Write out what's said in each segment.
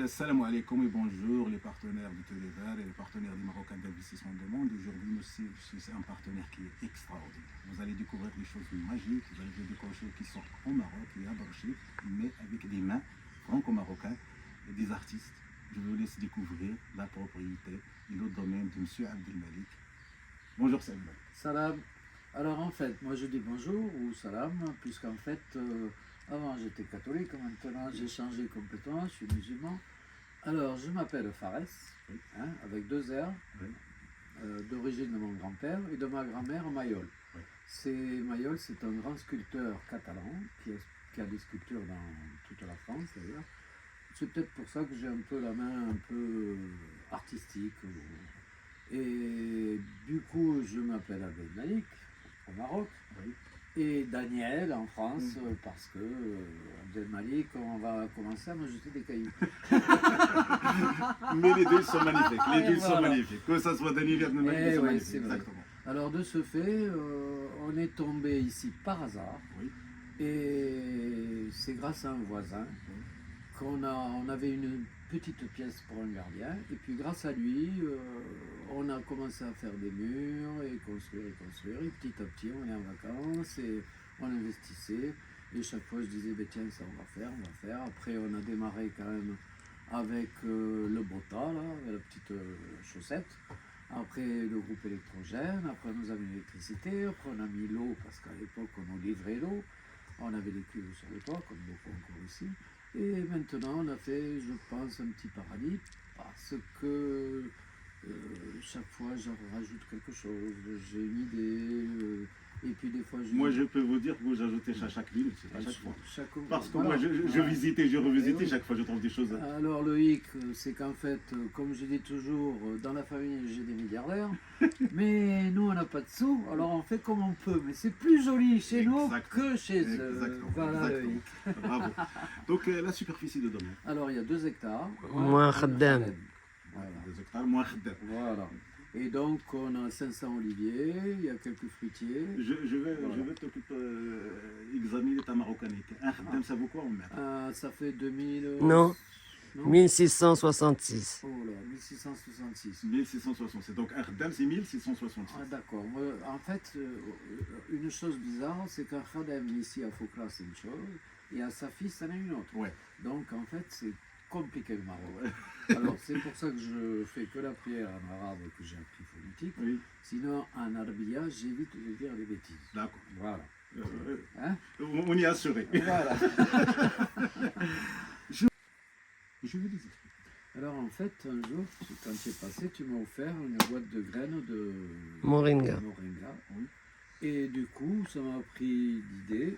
Salam alaikum et bonjour les partenaires du Télévert et les partenaires du Marocain d'investissement de monde. Aujourd'hui, c'est un partenaire qui est extraordinaire. Vous allez découvrir des choses magiques, vous allez découvrir des choses qui sont au Maroc et à Barchif, mais avec des mains franco-marocains et des artistes. Je vous laisse découvrir la propriété et le domaine de M. Abdelmalik. Bonjour Salim. Salam. Alors en fait, moi je dis bonjour ou salam, puisqu'en fait, avant j'étais catholique, maintenant j'ai changé complètement, je suis musulman. Alors je m'appelle Fares, avec deux R, Oui. d'origine de mon grand-père et de ma grand-mère Mayol. Oui. Mayol, c'est un grand sculpteur catalan qui a des sculptures dans toute la France d'ailleurs. C'est peut-être pour ça que j'ai un peu la main un peu artistique. Et du coup, je m'appelle Abdelmalik au Maroc, Oui. et Daniel en France, parce que Abdelmalik, on va commencer à me jeter des cailloux. Mais les deux sont magnifiques, les deux sont Voilà. magnifiques. Que ça soit Daniel Abdelmalik, Eh ils sont oui, magnifiques. c'est vrai. Exactement. Alors de ce fait, on est tombé ici par hasard, Oui. et c'est grâce à un voisin on avait une petite pièce pour un gardien, et puis grâce à lui, on a commencé à faire des murs et construire, et petit à petit on est en vacances et on investissait, et chaque fois je disais, ben tiens, ça on va faire. Après on a démarré quand même avec le Bota, là, avec la petite chaussette, après le groupe électrogène, après nous avons l'électricité, après on a mis l'eau, parce qu'à l'époque on nous livrait l'eau, on avait des cuves sur le toit, comme beaucoup encore ici. Et maintenant, on a fait, je pense, un petit paradis, parce que chaque fois, j'en rajoute quelque chose, j'ai une idée, et puis des fois, Moi, je peux vous dire que vous ajoutez à chaque minute, à chaque fois. Parce que voilà. moi, je visitais, je revisitais, oui. chaque fois je trouve des choses. Alors le hic, c'est qu'en fait, comme je dis toujours, dans la famille j'ai des milliardaires, mais nous on n'a pas de sous, alors on fait comme on peut, mais c'est plus joli chez nous que chez eux. Exactement. Voilà le Exactement. hic. Bravo. Donc, la superficie de domaine. Alors il y a 2 hectares. Moins un khaddam. khaddam. Voilà. 2 hectares, moins khaddam. Voilà. Et donc on a 500 oliviers, il y a quelques fruitiers. Je vais Voilà. examiner ta marocanité. Un khaddam, ça vaut quoi en mètre? Ça fait 2000... Non. Non 1666. Oh là, 1666. 1666. Donc, un khaddam, c'est 1666. Ah d'accord. En fait, une chose bizarre, c'est qu'un khadem ici à Fokra, c'est une chose, et à Safi, c'en est une autre. Ouais. Donc en fait, c'est compliqué le Maroc. Ouais. Alors c'est pour ça que je fais que la prière en arabe que j'ai appris phonétique. Oui, Sinon, en arabia, j'évite de dire des bêtises. d'accord. Voilà. Hein? On y est assuré. Voilà. Je vous dis. Alors en fait, un jour, quand tu es passé, tu m'as offert une boîte de graines de Moringa. moringa. Oui. Et du coup, ça m'a pris l'idée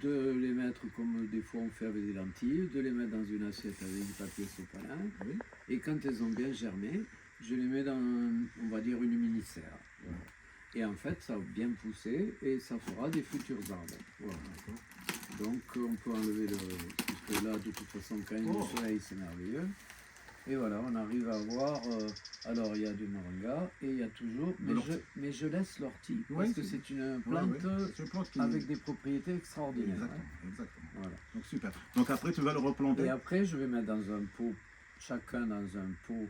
de les mettre comme des fois on fait avec des lentilles, de les mettre dans une assiette avec du papier sopalin. Oui. Et quand elles ont bien germé, je les mets dans, on va dire, une mini-serre. Voilà. Et en fait, ça a bien poussé et ça fera des futurs arbres. Voilà. Donc on peut enlever le... Puisque là, de toute façon, quand il y a du soleil, c'est merveilleux. Et voilà, on arrive à voir... alors, il y a du moringa et il y a toujours... Mais je laisse l'ortie, parce que c'est une plante avec des propriétés extraordinaires. Exactement, exactement. Voilà. Donc, super. Donc, après, tu vas le replanter. Et après, je vais mettre dans un pot, chacun dans un pot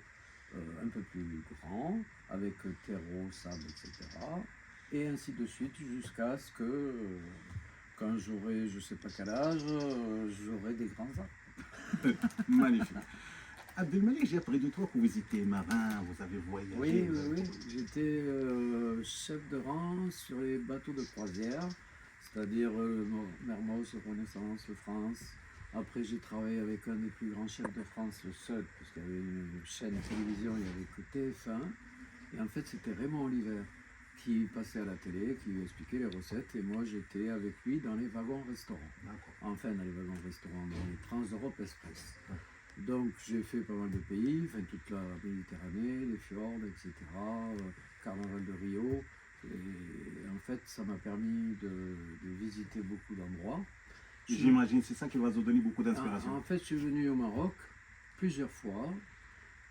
un peu plus grand, avec terreau, sable, etc. Et ainsi de suite, jusqu'à ce que, quand j'aurai, je ne sais pas quel âge, j'aurai des grands arbres. Magnifique. Abdelmalik, j'ai appris de toi que vous étiez marin, vous avez voyagé. Oui. J'étais chef de rang sur les bateaux de croisière, c'est-à-dire Mermoz, Renaissance, France. Après, j'ai travaillé avec un des plus grands chefs de France, le seul, parce qu'il y avait une chaîne de télévision, il n'y avait que TF1. Et en fait, c'était Raymond Oliver qui passait à la télé, qui lui expliquait les recettes. Et moi, j'étais avec lui dans les wagons-restaurants. Enfin, dans les wagons-restaurants, dans les Trans-Europe Express. Donc, j'ai fait pas mal de pays, enfin, toute la Méditerranée, les fjords, etc. Carnaval de Rio. Et en fait, ça m'a permis de visiter beaucoup d'endroits. J'imagine, c'est ça qui va vous donner beaucoup d'inspiration. En fait, je suis venu au Maroc plusieurs fois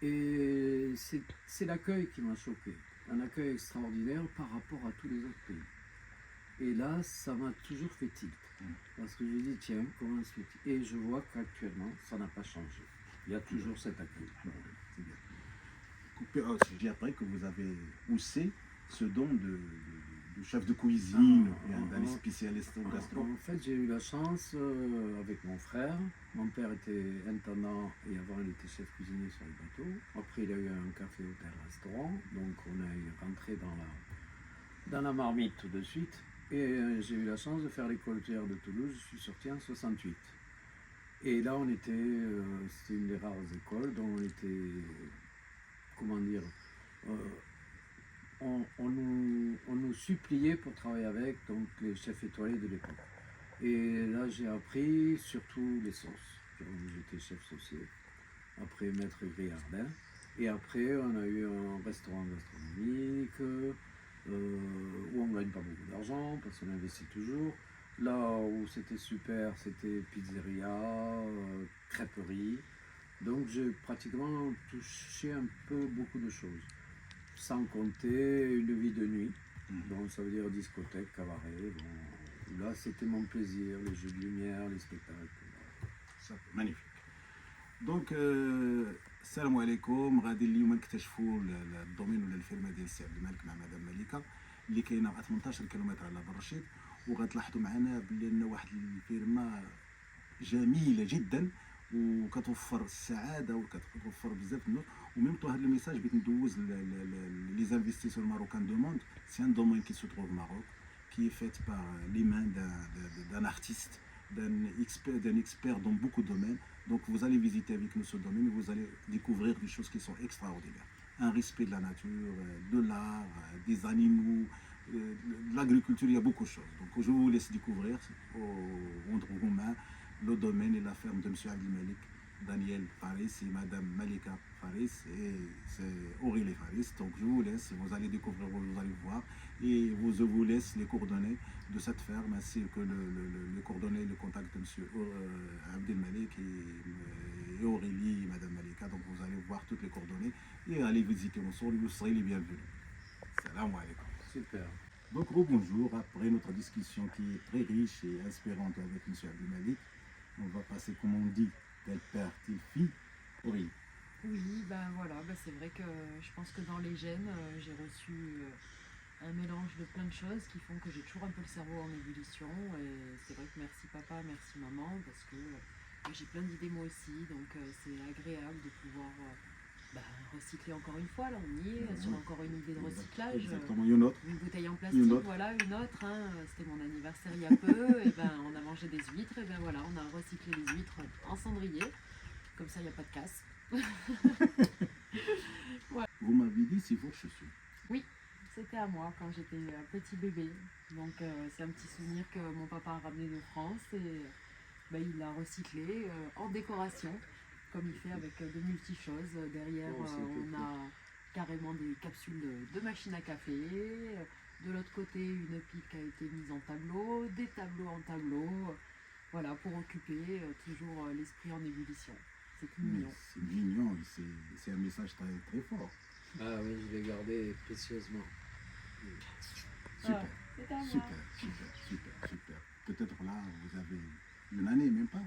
et c'est l'accueil qui m'a choqué. Un accueil extraordinaire par rapport à tous les autres pays. Et là, ça m'a toujours fait tilt. Parce que je dis, tiens, comment se fait-il? Et je vois qu'actuellement, ça n'a pas changé. Il y a toujours cet accueil. C'est bien. J'ai appris que vous avez aussi ce don de chef de cuisine, d'un spécialiste au gastro. En fait, j'ai eu la chance avec mon frère. Mon père était intendant et avant il était chef cuisinier sur les bateaux. Après, il a eu un café, hôtel, restaurant. Donc, on est rentré dans la marmite tout de suite. Et j'ai eu la chance de faire l'école hôtelière de Toulouse. Je suis sorti en 68. Et là, c'était une des rares écoles dont on était, comment dire, on nous suppliait pour travailler avec donc, les chefs étoilés de l'époque. Et là, j'ai appris surtout les sauces. J'étais chef saucier, après maître grillardin. Et après, on a eu un restaurant gastronomique où on ne gagne pas beaucoup d'argent parce qu'on investit toujours. Là où c'était super, c'était pizzeria, crêperie. Donc j'ai pratiquement touché un peu beaucoup de choses. Sans compter une vie de nuit. Donc ça veut dire discothèque, cabaret. Bon, là c'était mon plaisir, les jeux de lumière, les spectacles. Ça, magnifique. Donc السلام عليكم. غادي اليوم نكتشفوا الدومين ولا الفيرما ديال السي عبد الملك مع مدام مليكه اللي كاينه 18 كيلومتر على بر الرشيد. وغتلاحظوا معنا بلي ان واحد الفيرما جميله جدا وكتوفر السعاده وكتوفر بزاف النور. وميم طو هذا الميساج بغيت ندوز لي زانفيستيسور ماروكان دو موند. سي ان دومين كي سو تروف ماروك qui est faite par les mains d'un artiste, d'un expert dans beaucoup de domaines. Donc vous allez visiter avec nous ce domaine et vous allez découvrir des choses qui sont extraordinaires. Un respect de la nature, de l'art, des animaux, de l'agriculture, il y a beaucoup de choses. Donc je vous laisse découvrir entre vos mains le domaine et la ferme de M. Abdelmalik, Daniel Faris et Madame Malika Faris et c'est Aurélie Faris. Donc je vous laisse, vous allez découvrir, vous allez voir et je vous laisse les coordonnées de cette ferme ainsi que les coordonnées, le contact de M. Abdelmalik et Aurélie et Madame Malika. Donc vous allez voir toutes les coordonnées et allez visiter ensemble, vous serez les bienvenus. Salam alaikum. Super. Donc bonjour, après notre discussion qui est très riche et inspirante avec M. Abdelmalik, on va passer, comme on dit, tel père, telle fille. Oui. Oui, ben voilà, ben c'est vrai que je pense que dans les gènes, j'ai reçu un mélange de plein de choses qui font que j'ai toujours un peu le cerveau en ébullition. Et c'est vrai que merci papa, merci maman, parce que j'ai plein d'idées moi aussi, donc c'est agréable de pouvoir recycler encore une fois. Là, on y est, sur encore une idée de recyclage. Exactement, une bouteille en plastique, voilà, une autre. Hein, c'était mon anniversaire il y a peu, et ben on a mangé des huîtres, et ben voilà, on a recyclé les huîtres en cendrier. Comme ça, il n'y a pas de casse. Ouais. Vous m'avez dit c'est vos chaussures. Oui, c'était à moi quand j'étais un petit bébé. Donc c'est un petit souvenir que mon papa a ramené de France et il l'a recyclé en décoration, comme il fait avec de multi-choses. Derrière, on a carrément des capsules de machine à café. De l'autre côté, une pique a été mise en tableau, des tableaux en tableau. Voilà, pour occuper toujours l'esprit en ébullition. C'est tout mignon. C'est mignon, c'est un message très, très fort. Ah oui, je l'ai gardé précieusement. Super, super. Peut-être là, vous avez une année, même pas.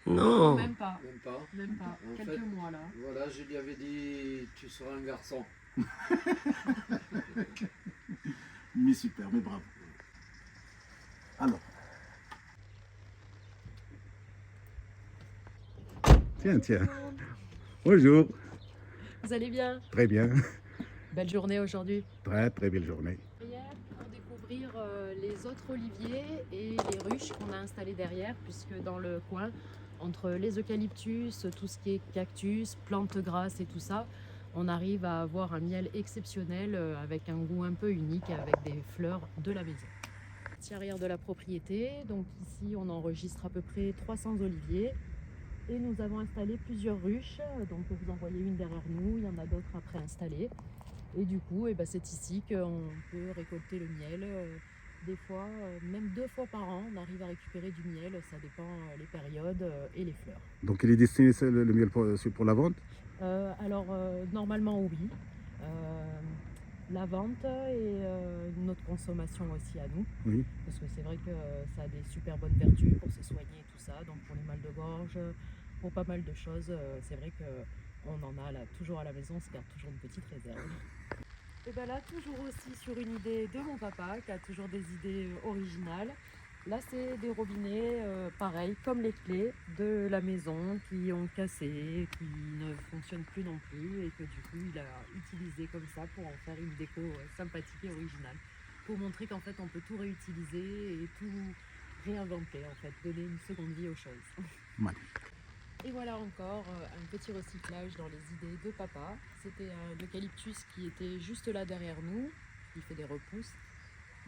Non. Même pas. En Quelques fait, mois là. Voilà, je lui avais dit, tu seras un garçon. Mais super, mais bravo. Alors. Tiens. Bonjour. Vous allez bien? Très bien. Belle journée aujourd'hui. Très, très belle journée. Pour découvrir les autres oliviers et les ruches qu'on a installées derrière, puisque dans le coin, entre les eucalyptus, tout ce qui est cactus, plantes grasses et tout ça, on arrive à avoir un miel exceptionnel avec un goût un peu unique, avec des fleurs de la maison. Partie arrière de la propriété, donc ici on enregistre à peu près 300 oliviers. Et nous avons installé plusieurs ruches, donc vous en voyez une derrière nous, il y en a d'autres après installées. Et du coup, c'est ici qu'on peut récolter le miel. Des fois, même 2 fois par an, on arrive à récupérer du miel, ça dépend les périodes et les fleurs. Donc il est destiné le miel pour la vente? Normalement oui. La vente et notre consommation aussi à nous. Oui. Parce que c'est vrai que ça a des super bonnes vertus pour se soigner et tout ça. Donc pour les mal de gorge, pour pas mal de choses. C'est vrai qu'on en a là, toujours à la maison, on se garde toujours une petite réserve. Et bien là, toujours aussi sur une idée de mon papa, qui a toujours des idées originales. Là, c'est des robinets, pareil, comme les clés de la maison, qui ont cassé, qui ne fonctionnent plus non plus, et que du coup, il a utilisé comme ça pour en faire une déco sympathique et originale. Pour montrer qu'en fait, on peut tout réutiliser et tout réinventer, en fait, donner une seconde vie aux choses. Magnifique. Et voilà encore un petit recyclage dans les idées de papa. C'était un eucalyptus qui était juste là derrière nous, qui fait des repousses.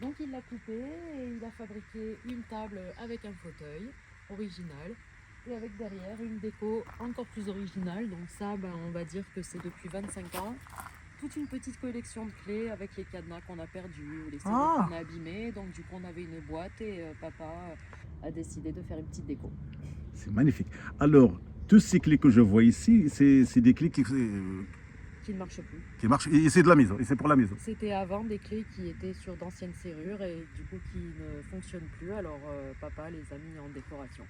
Donc il l'a coupé et il a fabriqué une table avec un fauteuil original et avec derrière une déco encore plus originale. Donc ça, on va dire que c'est depuis 25 ans. Toute une petite collection de clés avec les cadenas qu'on a perdus ou les serrures qu'on a abîmés. Donc du coup on avait une boîte et papa a décidé de faire une petite déco. C'est magnifique. Alors, tous ces clés que je vois ici, c'est des clés Qui ne marchent plus. qui marchent. Et c'est de la maison, et c'est pour la maison. C'était avant des clés qui étaient sur d'anciennes serrures et du coup qui ne fonctionnent plus. Alors papa les a mis en décoration.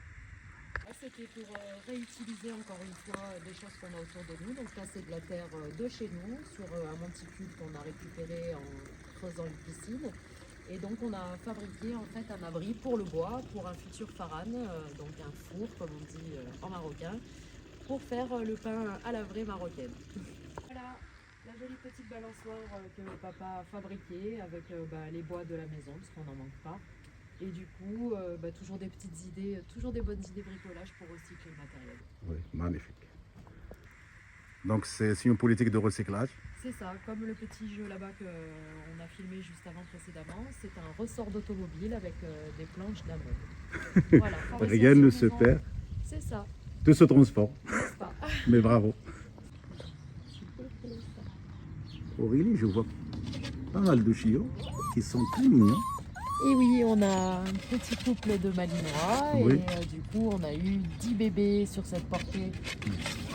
Là, c'était pour réutiliser encore une fois des choses qu'on a autour de nous. Donc là c'est de la terre de chez nous sur un monticule qu'on a récupéré en creusant une piscine. Et donc on a fabriqué en fait un abri pour le bois, pour un futur faran, donc un four comme on dit en marocain, pour faire le pain à la vraie marocaine. Voilà la jolie petite balançoire que papa a fabriquée avec les bois de la maison, parce qu'on n'en manque pas. Et du coup, toujours des petites idées, toujours des bonnes idées bricolage pour recycler le matériel. Oui, magnifique. Donc c'est une politique de recyclage. C'est ça, comme le petit jeu là-bas qu'on a filmé juste avant précédemment, c'est un ressort d'automobile avec des planches d'amour. Voilà, Rien ne se perd, c'est ça, tout se transforme. n'est-ce pas? Mais bravo. Aurélie, je vois pas mal de chiots qui sont très mignons. Et oui, on a un petit couple de malinois Oui. et du coup on a eu 10 bébés sur cette portée.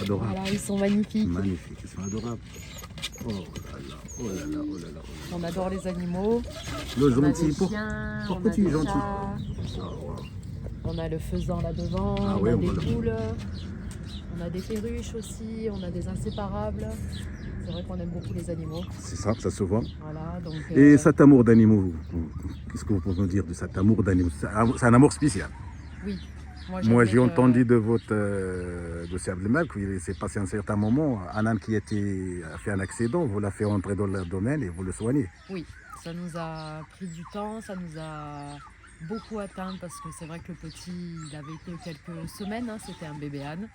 Adorables. Voilà, ils sont magnifiques. Magnifiques, ils sont adorables. Oh là là, oh là là, oh là là, oh là là. On adore les animaux. Le On a gentil, des pour chiens, on a petit des gentil. chats, Ah, wow. on a le faisan là devant, Ah on oui, a on des voit le- poules, on a des perruches aussi, on a des inséparables. C'est vrai qu'on aime beaucoup les animaux. C'est ça se voit. Voilà, donc, Et cet amour d'animaux, qu'est-ce que vous pouvez me dire de cet amour d'animaux? C'est un amour spécial. oui. Moi, j'aimerais j'ai entendu de votre dossier Abdelmal qu'il s'est passé un certain moment, un âne qui a fait un accident, vous l'avez fait entrer dans le domaine et vous le soignez. Oui, ça nous a pris du temps, ça nous a beaucoup atteint parce que c'est vrai que le petit, il avait que quelques semaines, hein, c'était un bébé âne.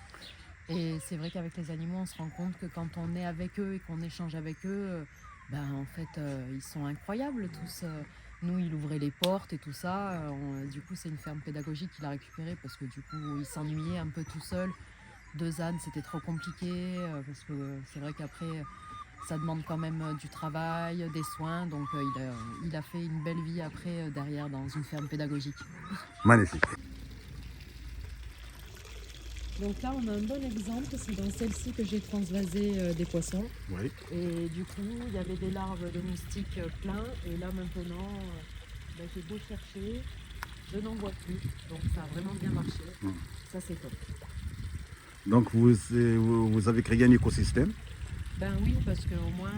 Et c'est vrai qu'avec les animaux, on se rend compte que quand on est avec eux et qu'on échange avec eux, en fait, ils sont incroyables tous. Nous, il ouvrait les portes et tout ça. Du coup, c'est une ferme pédagogique qu'il a récupérée parce que du coup, il s'ennuyait un peu tout seul. 2 ânes, c'était trop compliqué parce que c'est vrai qu'après, ça demande quand même du travail, des soins. Donc, il a fait une belle vie après derrière dans une ferme pédagogique. Magnifique. Donc là, on a un bon exemple, c'est dans celle-ci que j'ai transvasé des poissons. Oui. Et du coup, il y avait des larves de moustiques plein. Et là, maintenant, j'ai beau chercher, je n'en vois plus. Donc ça a vraiment bien marché. Ça, c'est top. Donc vous avez créé un écosystème. Ben oui, parce qu'au moins,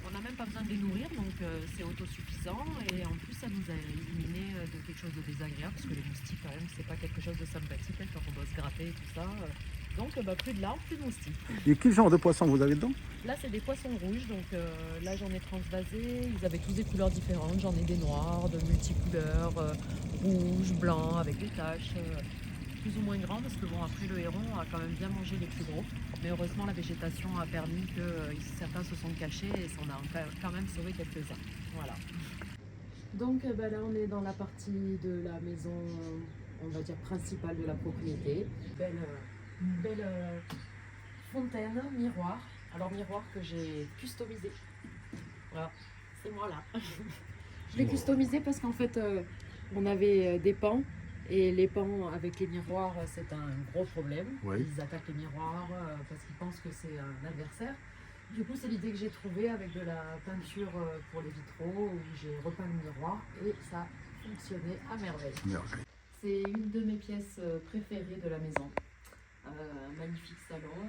on n'a même pas besoin de les nourrir, donc c'est autosuffisant. Et en plus, ça nous a éliminé de quelque chose de désagréable, parce que les moustiques, quand même, c'est pas quelque chose de sympathique hein, quand on doit se gratter et tout ça. Donc, plus de larves, plus de moustiques. Et quel genre de poisson vous avez dedans? Là, c'est des poissons rouges, donc là, j'en ai transvasé. Ils avaient tous des couleurs différentes. J'en ai des noirs, de multicouleurs, rouges, blancs, avec des taches. Plus ou moins grands, parce que bon, après, le héron a quand même bien mangé les plus gros. Mais heureusement, la végétation a permis que certains se sont cachés et ça en a quand même sauvé quelques-uns. Voilà. Donc là, on est dans la partie de la maison, on va dire, principale de la propriété. Une belle fontaine, miroir. Alors, miroir que j'ai customisé. Voilà, c'est moi là. Je l'ai customisé parce qu'en fait, on avait des pans. Et les pans avec les miroirs, c'est un gros problème. Oui. Ils attaquent les miroirs parce qu'ils pensent que c'est un adversaire. Du coup, c'est l'idée que j'ai trouvée avec de la peinture pour les vitraux, où j'ai repeint le miroir et ça fonctionnait à merveille. Merveille. C'est une de mes pièces préférées de la maison. un magnifique salon.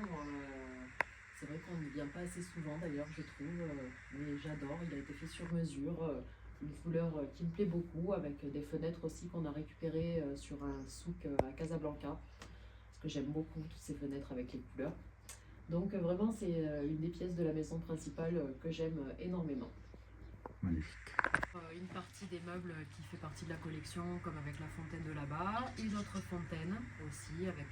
C'est vrai qu'on n'y vient pas assez souvent d'ailleurs, je trouve, mais j'adore. Il a été fait sur mesure, une couleur qui me plaît beaucoup, avec des fenêtres aussi qu'on a récupérées sur un souk à Casablanca, parce que j'aime beaucoup toutes ces fenêtres avec les couleurs. Donc vraiment, c'est une des pièces de la maison principale que j'aime énormément. Magnifique. Une partie des meubles qui fait partie de la collection, comme avec la fontaine de là-bas, une autre fontaine aussi, avec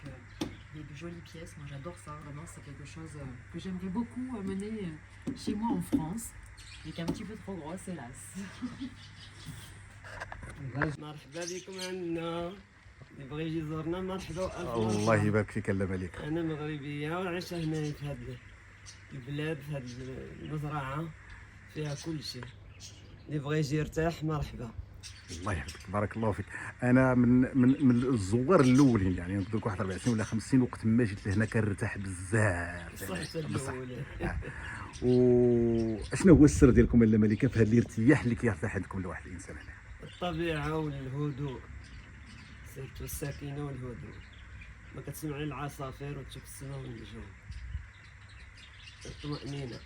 des jolies pièces. Moi j'adore ça, vraiment, c'est quelque chose que j'aimerais beaucoup amener chez moi en France, mais qui est un petit peu trop grosse, hélas. مرحبا بكم عندنا اللي بغى يجي يزورنا مرحبا والف الله مرحبا. يبارك فيك الله مليك. انا مغربيه وعايشه هنا في هاد البلاد في هاد المزرعه فيها كل شيء اللي بغى يجي يرتاح مرحبا. الله يحفظك بارك الله فيك. انا من الزوار الاولين، يعني نقول لك واحد 4 سنين ولا 5 سنين، وقت ما جيت لهنا كنرتاح بزاف. صحة بصح. الاولى. وشنو هو السر ديالكم الا مليكه في هذا الارتياح اللي كيرتاح عندكم لواحد الانسان هنا؟ الطبيعه والهدوء، سيرتو السكينه والهدوء، ما كتسمعي العصافير وتشوف السماء والنجوم، الطمأنينة.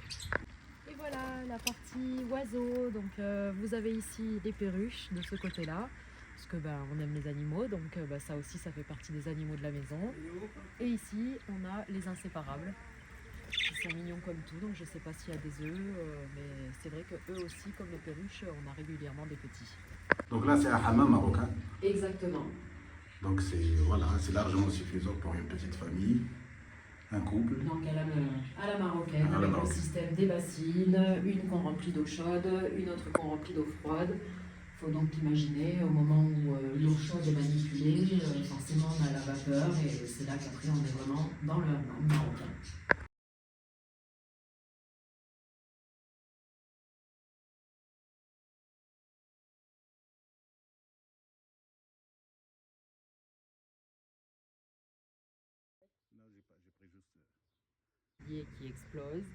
Et voilà la partie oiseaux. Donc vous avez ici les perruches de ce côté-là, parce que on aime les animaux, donc ça aussi ça fait partie des animaux de la maison. Et ici on a les inséparables, qui sont mignons comme tout, donc je sais pas s'il y a des œufs, mais c'est vrai que eux aussi, comme les perruches, on a régulièrement des petits. Donc là c'est un hammam marocain. Exactement. Donc c'est voilà, c'est largement suffisant pour une petite famille, un couple. Donc à la marocaine, À la avec le marocaine. système des bassines, une qu'on remplit d'eau chaude, une autre qu'on remplit d'eau froide. Il faut donc imaginer au moment où l'eau chaude est manipulée, forcément on a la vapeur et c'est là qu'après on est vraiment dans le hammam marocain. Qui explose.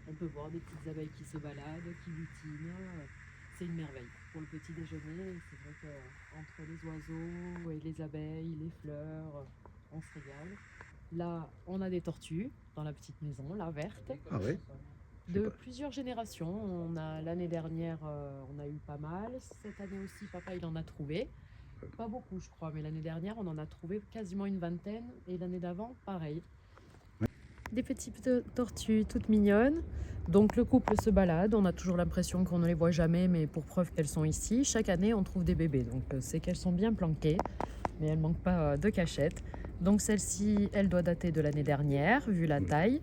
On peut voir des petites abeilles qui se baladent, qui butinent. C'est une merveille. Pour le petit déjeuner, c'est vrai qu'entre les oiseaux et les abeilles, les fleurs, on se régale. Là, on a des tortues dans la petite maison, là, verte, Ah oui. de plusieurs générations. L'année dernière, on a eu pas mal. Cette année aussi, papa, il en a trouvé. Pas beaucoup, je crois, mais l'année dernière, on en a trouvé quasiment une vingtaine. Et l'année d'avant, pareil. Des petites tortues toutes mignonnes. Donc le couple se balade, on a toujours l'impression qu'on ne les voit jamais, mais pour preuve qu'elles sont ici, chaque année on trouve des bébés. Donc c'est qu'elles sont bien planquées, mais elles ne manquent pas de cachette. Donc celle-ci, elle doit dater de l'année dernière, vu la taille.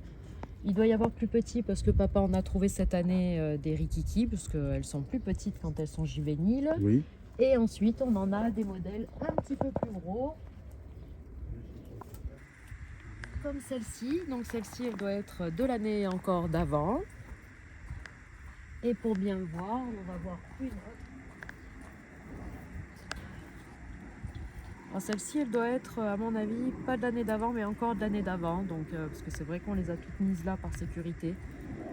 Il doit y avoir plus petit parce que papa en a trouvé cette année des rikiki, parce qu'elles sont plus petites quand elles sont juvéniles. Oui. Et ensuite on en a des modèles un petit peu plus gros, comme celle-ci. Donc celle-ci, elle doit être de l'année encore d'avant. Et pour bien voir, on va voir une autre. Alors celle-ci, elle doit être, à mon avis, pas de l'année d'avant, mais encore de l'année d'avant. Donc, parce que c'est vrai qu'on les a toutes mises là par sécurité,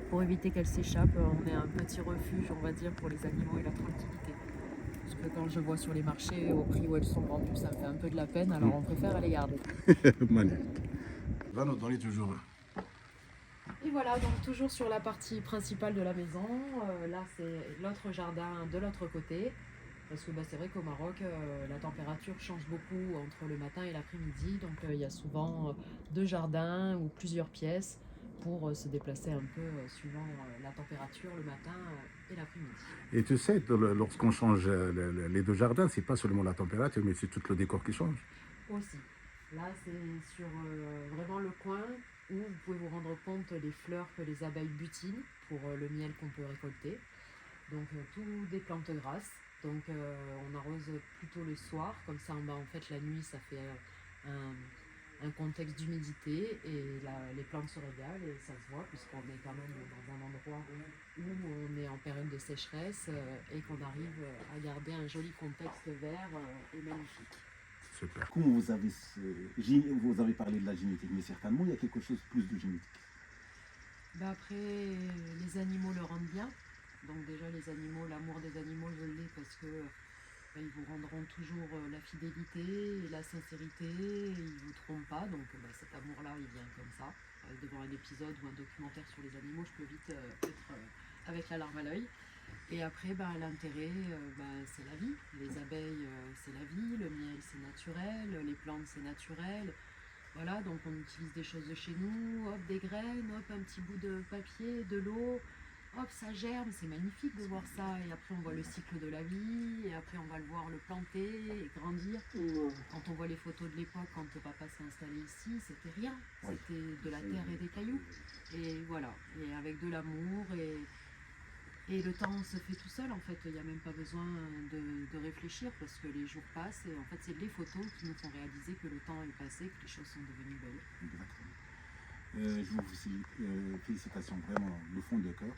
pour éviter qu'elles s'échappent. On est un petit refuge, on va dire, pour les animaux et la tranquillité. Parce que quand je vois sur les marchés, au prix où elles sont vendues, ça me fait un peu de la peine, alors on préfère les garder. Magnifique. Va nous donner toujours. Et voilà, donc toujours sur la partie principale de la maison. Là, c'est l'autre jardin de l'autre côté. Parce que c'est vrai qu'au Maroc, la température change beaucoup entre le matin et l'après-midi. Donc il y a souvent 2 jardins ou plusieurs pièces pour se déplacer un peu suivant la température le matin et l'après-midi. Et tu sais, lorsqu'on change les deux jardins, c'est pas seulement la température, mais c'est tout le décor qui change. Aussi. Là, c'est sur vraiment le coin où vous pouvez vous rendre compte des fleurs que les abeilles butinent pour le miel qu'on peut récolter. Donc tout des plantes grasses. Donc on arrose plutôt le soir, comme ça en fait la nuit ça fait un contexte d'humidité et les plantes se régalent et ça se voit puisqu'on est quand même dans un endroit où on est en période de sécheresse et qu'on arrive à garder un joli contexte vert et magnifique. Super. Comme vous avez parlé de la génétique, mais certainement il y a quelque chose de plus de génétique. Après, les animaux le rendent bien. Donc déjà les animaux, l'amour des animaux je l'ai parce que Ils vous rendront toujours la fidélité et la sincérité, et ils ne vous trompent pas, donc cet amour-là, il vient comme ça. Devant un épisode ou un documentaire sur les animaux, je peux vite être avec la larme à l'œil. Et après, l'intérêt, c'est la vie. Les abeilles, c'est la vie, le miel, c'est naturel, les plantes, c'est naturel. Voilà, donc on utilise des choses de chez nous, hop, des graines, hop, un petit bout de papier, de l'eau, hop, ça germe, c'est magnifique de voir ça. Et après, on voit le cycle de la vie, et après, on va le voir le planter et grandir. Quand on voit les photos de l'époque, quand papa s'est installé ici, c'était rien. C'était de la terre et des cailloux. Et voilà, et avec de l'amour, et le temps se fait tout seul, en fait. Il n'y a même pas besoin de réfléchir, parce que les jours passent, et en fait, c'est les photos qui nous font réaliser que le temps est passé, que les choses sont devenues belles. Exactement. Je vous félicite, félicitations vraiment du fond de cœur.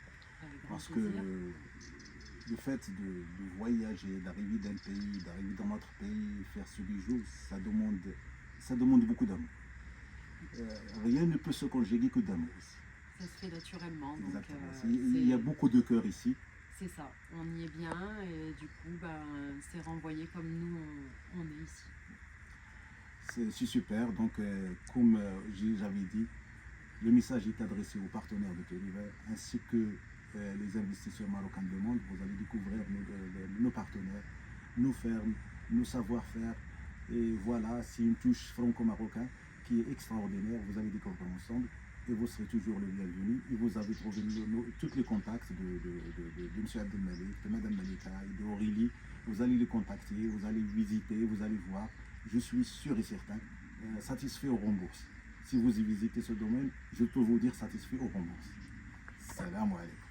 Parce que le fait de voyager, d'arriver d'un pays, d'arriver dans notre pays, faire ce bijou, ça demande beaucoup d'amour. Rien ne peut se conjuguer que d'amour ici. Ça se fait naturellement. Exactement. Il y a beaucoup de cœur ici. C'est ça, on y est bien, et du coup, c'est renvoyé comme nous, on est ici. C'est super. Donc, comme j'avais dit, le message est adressé aux partenaires de Télévert ainsi que les investisseurs marocains du monde. Vous allez découvrir nos partenaires, nos fermes, nos savoir-faire. Et voilà, c'est une touche franco-marocaine qui est extraordinaire. Vous allez découvrir ensemble et vous serez toujours le bienvenu. Et vous avez trouvé tous les contacts de M. Abdelmalik, de Mme Malika et de Aurélie. Vous allez les contacter, vous allez visiter, vous allez voir. Je suis sûr et certain, satisfait au rembourse. Si vous y visitez ce domaine, je peux vous dire satisfait au rembourse. Salam alaikum.